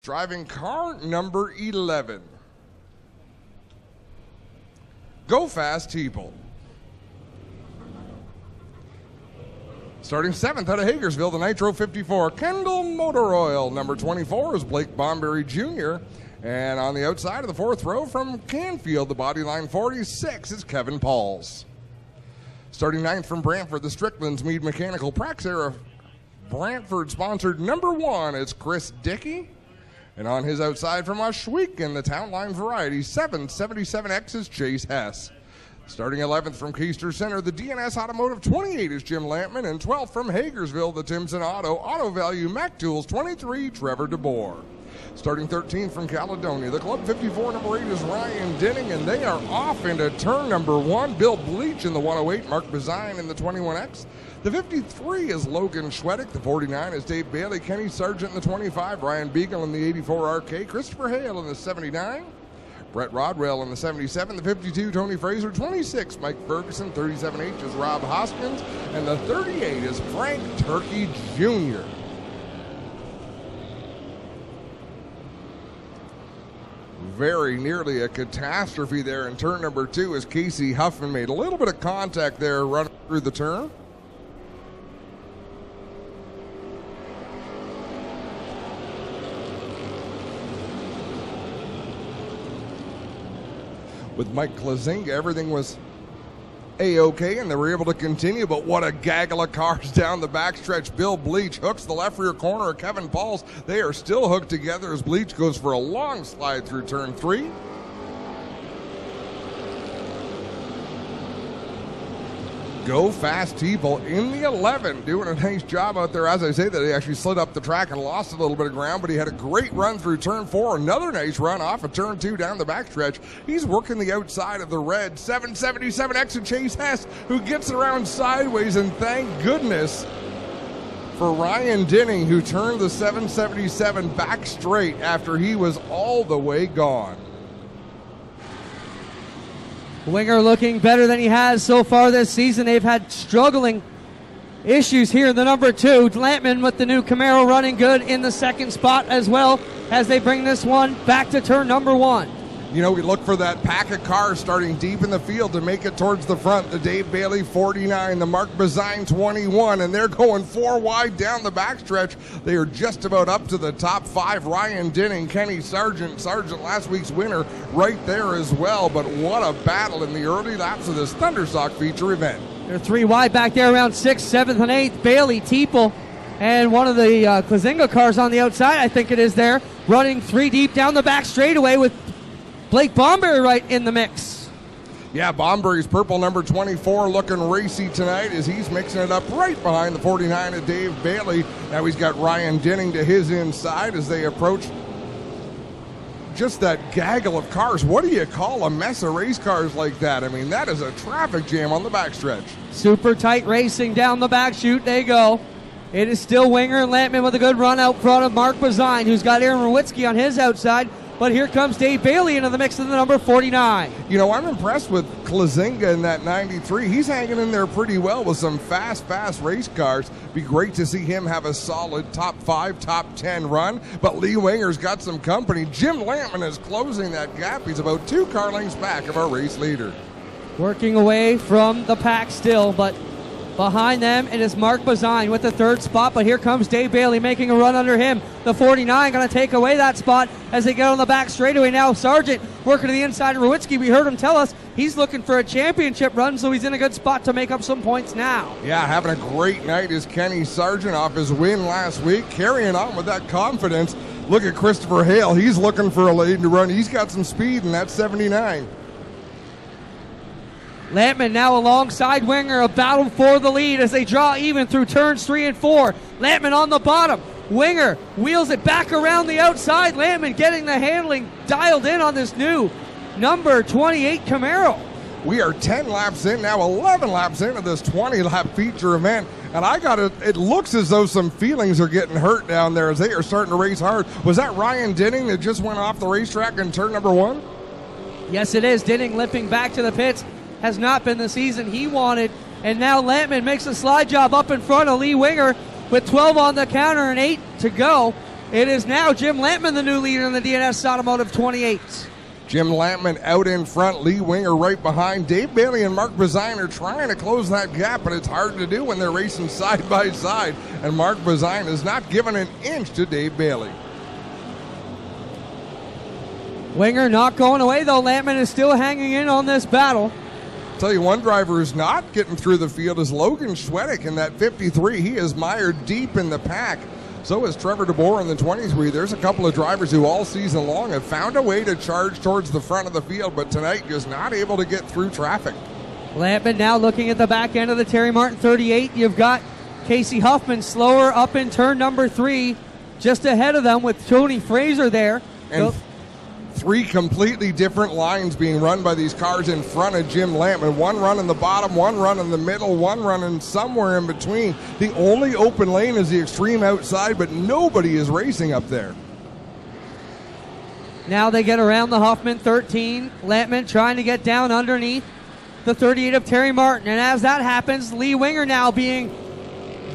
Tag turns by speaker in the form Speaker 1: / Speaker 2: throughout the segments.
Speaker 1: Driving car number 11. Go Fast Teeple. Starting 7th out of Hagersville, the Nitro 54, Kendall Motor Oil. Number 24 is Blake Bomberry Jr. And on the outside of the 4th row from Canfield, the bodyline 46 is Kevin Pauls. Starting 9th from Brantford, the Strickland's Mead Mechanical Praxair Brantford-sponsored number 1 is Chris Dickey. And on his outside from Ohsweken, the Town Line Variety 777X is Chase Hess. Starting 11th from Keister Center, the DNS Automotive 28 is Jim Lampman. And 12th from Hagersville, the Timson Auto Value Mac Tools 23, Trevor DeBoer. Starting 13th from Caledonia, the Club 54 number 8 is Ryan Denning, and they are off into turn number 1. Bill Bleach in the 108, Mark Bazine in the 21X. The 53 is Logan Schwedick. The 49 is Dave Bailey, Kenny Sargent in the 25, Ryan Beagle in the 84 RK, Christopher Hale in the 79, Brett Rodwell in the 77, the 52 Tony Fraser, 26 Mike Ferguson, 37H is Rob Hoskins, and the 38 is Frank Turkey Jr. Very nearly a catastrophe there in turn number 2 as Casey Huffman made a little bit of contact there running through the turn. With Mike Klazinga, everything was A-OK, and they were able to continue, but what a gaggle of cars down the backstretch. Bill Bleach hooks the left rear corner of Kevin Pauls. They are still hooked together as Bleach goes for a long slide through turn 3. Go Fast Teeple in the 11, doing a nice job out there. As I say, that he actually slid up the track and lost a little bit of ground, but he had a great run through turn 4. Another nice run off of turn 2 down the backstretch. He's working the outside of the red 777X and Chase Hess, who gets around sideways, and thank goodness for Ryan Denning, who turned the 777 back straight after he was all the way gone.
Speaker 2: Winger looking better than he has so far this season. They've had struggling issues here in the number 2. Lampman with the new Camaro running good in the second spot as well as they bring this one back to turn number 1.
Speaker 1: You know, we look for that pack of cars starting deep in the field to make it towards the front. The Dave Bailey 49, the Mark Bazine 21, and they're going 4 wide down the backstretch. They are just about up to the top 5. Ryan Denning, Kenny Sargent last week's winner right there as well. But what a battle in the early laps of this Thunderstock feature event.
Speaker 2: They're 3 wide back there around 6th, 7th, and 8th. Bailey, Teeple, and one of the Klazinga cars on the outside, I think it is there, running 3 deep down the back straightaway with Blake Bomberry right in the mix.
Speaker 1: Yeah, Bomberry's purple number 24 looking racy tonight as he's mixing it up right behind the 49 of Dave Bailey. Now he's got Ryan Denning to his inside as they approach just that gaggle of cars. What do you call a mess of race cars like that? I mean, that is a traffic jam on the backstretch.
Speaker 2: Super tight racing down the back chute. They go. It is still Winger and Lampman with a good run out front of Mark Bazine, who's got Aaron Rowitsky on his outside. But here comes Dave Bailey into the mix of the number 49.
Speaker 1: You know, I'm impressed with Klazinga in that 93. He's hanging in there pretty well with some fast race cars. Be great to see him have a solid top 5, top 10 run. But Lee Winger's got some company. Jim Lampman is closing that gap. He's about 2 car lengths back of our race leader.
Speaker 2: Working away from the pack still, but behind them, it is Mark Bazine with the 3rd spot, but here comes Dave Bailey making a run under him. The 49 going to take away that spot as they get on the back straightaway. Now Sargent working to the inside of Rowitsky. We heard him tell us he's looking for a championship run, so he's in a good spot to make up some points now.
Speaker 1: Yeah, having a great night is Kenny Sargent off his win last week, carrying on with that confidence. Look at Christopher Hale. He's looking for a lane to run. He's got some speed in that 79.
Speaker 2: Lampman now alongside Winger, a battle for the lead as they draw even through turns 3 and 4. Lampman on the bottom. Winger wheels it back around the outside. Lampman getting the handling dialed in on this new number 28 Camaro.
Speaker 1: We are 10 laps in, now 11 laps into this 20-lap feature event. And it looks as though some feelings are getting hurt down there as they are starting to race hard. Was that Ryan Denning that just went off the racetrack in turn number 1?
Speaker 2: Yes, it is. Denning limping back to the pits. Has not been the season he wanted, and now Lampman makes a slide job up in front of Lee Winger with 12 on the counter and 8 to go. It is now Jim Lampman, the new leader in the DNS Automotive 28.
Speaker 1: Jim Lampman out in front, Lee Winger right behind. Dave Bailey and Mark Bazine are trying to close that gap, but it's hard to do when they're racing side by side. And Mark Bazine has not given an inch to Dave Bailey.
Speaker 2: Winger not going away, though. Lampman is still hanging in on this battle.
Speaker 1: Tell you, one driver who's not getting through the field is Logan Schwedick in that 53. He is mired deep in the pack. So is Trevor DeBoer in the 23. There's a couple of drivers who all season long have found a way to charge towards the front of the field, but tonight just not able to get through traffic.
Speaker 2: Lampman now looking at the back end of the Terry Martin 38. You've got Casey Huffman slower up in turn number 3, just ahead of them with Tony Fraser there.
Speaker 1: And three completely different lines being run by these cars in front of Jim Lampman. One run in the bottom, one run in the middle, one running somewhere in between. The only open lane is the extreme outside, but nobody is racing up there.
Speaker 2: Now they get around the Huffman 13. Lampman trying to get down underneath the 38 of Terry Martin. And as that happens, Lee Winger now being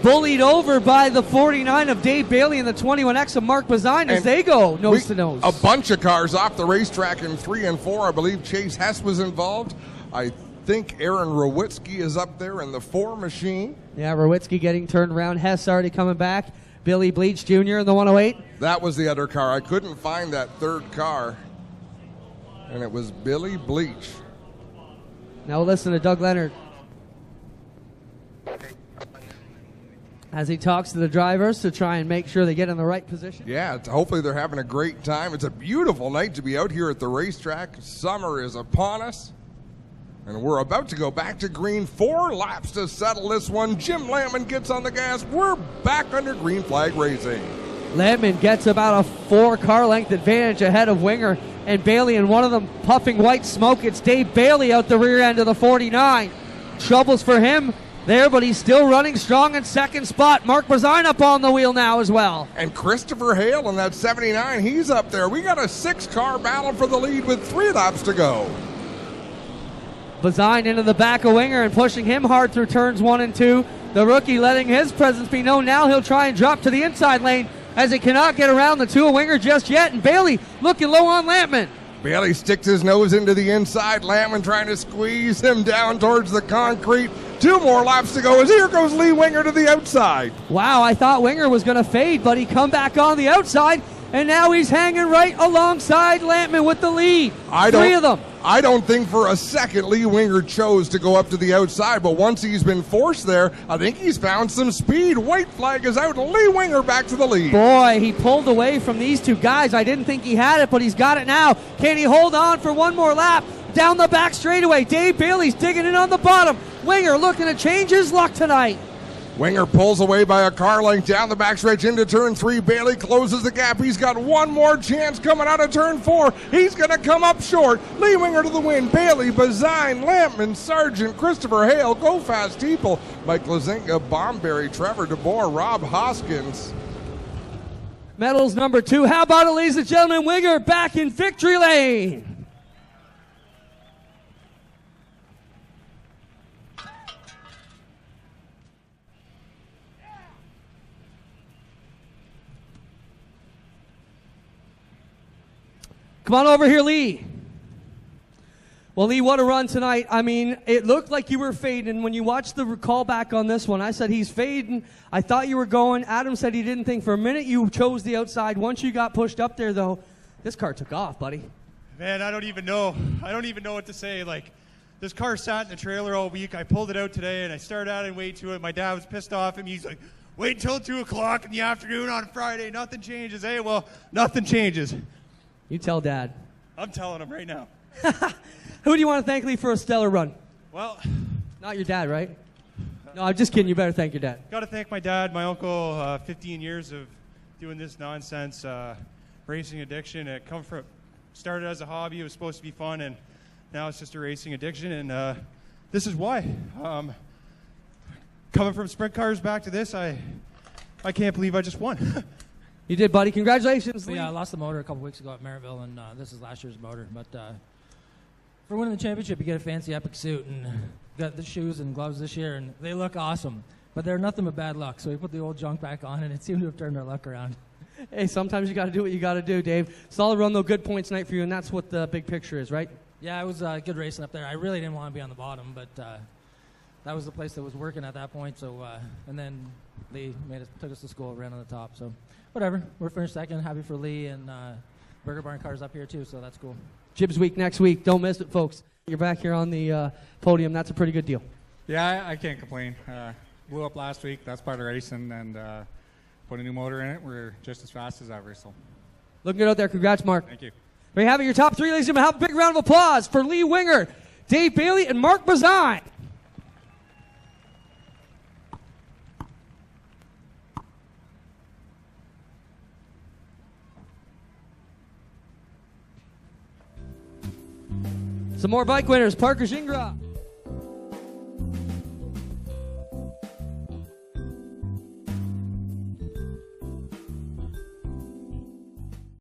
Speaker 2: bullied over by the 49 of Dave Bailey and the 21X of Mark Bazine as they go nose to nose.
Speaker 1: A bunch of cars off the racetrack in 3 and 4. I believe Chase Hess was involved. I think Aaron Rowitsky is up there in the 4 machine.
Speaker 2: Yeah, Rowitsky getting turned around. Hess already coming back. Billy Bleach Jr. in the 108.
Speaker 1: That was the other car. I couldn't find that third car, and it was Billy Bleach.
Speaker 2: Now listen to Doug Leonard as he talks to the drivers to try and make sure they get in the right position.
Speaker 1: Yeah, hopefully they're having a great time. It's a beautiful night to be out here at the racetrack. Summer is upon us, and we're about to go back to green. 4 laps to settle this one. Jim Lampman gets on the gas. We're back under green flag racing.
Speaker 2: Lampman gets about a 4-car length advantage ahead of Winger and Bailey, and one of them puffing white smoke. It's Dave Bailey out the rear end of the 49. Troubles for him there, but he's still running strong in second spot. Mark Bazine up on the wheel now as well.
Speaker 1: And Christopher Hale in that 79, he's up there. We got a 6-car battle for the lead with 3 laps to go.
Speaker 2: Bazine into the back of Winger and pushing him hard through turns 1 and 2. The rookie letting his presence be known. Now he'll try and drop to the inside lane as he cannot get around the 2 of Winger just yet. And Bailey looking low on Lampman.
Speaker 1: Bailey sticks his nose into the inside. Lampman trying to squeeze him down towards the concrete. 2 more laps to go as here goes Lee Winger to the outside.
Speaker 2: Wow, I thought Winger was going to fade, but he come back on the outside, and now he's hanging right alongside Lampman with the lead. 3 of them.
Speaker 1: I don't think for a second Lee Winger chose to go up to the outside, but once he's been forced there, I think he's found some speed. White flag is out. Lee Winger back to the lead.
Speaker 2: Boy, he pulled away from these 2 guys. I didn't think he had it, but he's got it now. Can he hold on for one more lap? Down the back straightaway. Dave Bailey's digging in on the bottom. Winger looking to change his luck tonight.
Speaker 1: Winger pulls away by a car length down the backstretch into turn 3. Bailey closes the gap. He's got one more chance coming out of turn 4. He's going to come up short. Lee Winger to the win. Bailey, Bazine, Lampman, Sargent, Christopher Hale, Go Fast Teeple, Mike Lazinga, Bomberry, Trevor DeBoer, Rob Hoskins.
Speaker 2: Medals number 2. How about it, ladies and gentlemen? Winger back in victory lane. Come on over here, Lee. Well, Lee, what a run tonight. I mean, it looked like you were fading. When you watched the call back on this one, I said he's fading. I thought you were going. Adam said he didn't think for a minute you chose the outside. Once you got pushed up there, though, this car took off, buddy.
Speaker 3: Man, I don't even know what to say. Like, this car sat in the trailer all week. I pulled it out today, and I started adding weight to it. My dad was pissed off at me. He's like, wait until 2 o'clock in the afternoon on Friday. Nothing changes. Hey, well, nothing changes.
Speaker 2: You tell Dad.
Speaker 3: I'm telling him right now.
Speaker 2: Who do you want to thank, Lee, for a stellar run?
Speaker 3: Well,
Speaker 2: not your dad, right? No, I'm just kidding. You better thank your dad.
Speaker 3: Got to thank my dad, my uncle. 15 years of doing this nonsense, racing addiction. It started as a hobby. It was supposed to be fun, and now it's just a racing addiction. And this is why. Coming from sprint cars back to this, I can't believe I just won.
Speaker 2: You did, buddy. Congratulations, Lee.
Speaker 4: Yeah, I lost the motor a couple weeks ago at Maryville, and this is last year's motor. But for winning the championship, you get a fancy epic suit, and got the shoes and gloves this year, and they look awesome. But they're nothing but bad luck, so we put the old junk back on, and it seemed to have turned our luck around.
Speaker 2: Hey, sometimes you got to do what you got to do, Dave. Solid run, though. Good points tonight for you, and that's what the big picture is, right?
Speaker 4: Yeah, it was good racing up there. I really didn't want to be on the bottom, but that was the place that was working at that point. So, and then Lee took us to school, ran on the top. So, whatever. We're finished second. Happy for Lee, and Burger Barn Car's up here too, so that's cool.
Speaker 2: Jibs Week next week. Don't miss it, folks. You're back here on the podium. That's a pretty good deal.
Speaker 5: Yeah, I can't complain. Blew up last week. That's part of racing, and put a new motor in it. We're just as fast as ever. So,
Speaker 2: looking good out there. Congrats, Mark.
Speaker 5: thank you.
Speaker 2: There you have it, your top three, ladies and gentlemen. Have a big round of applause for Lee Winger, Dave Bailey, and Mark Bazine. Some more bike winners. Parker Gingra.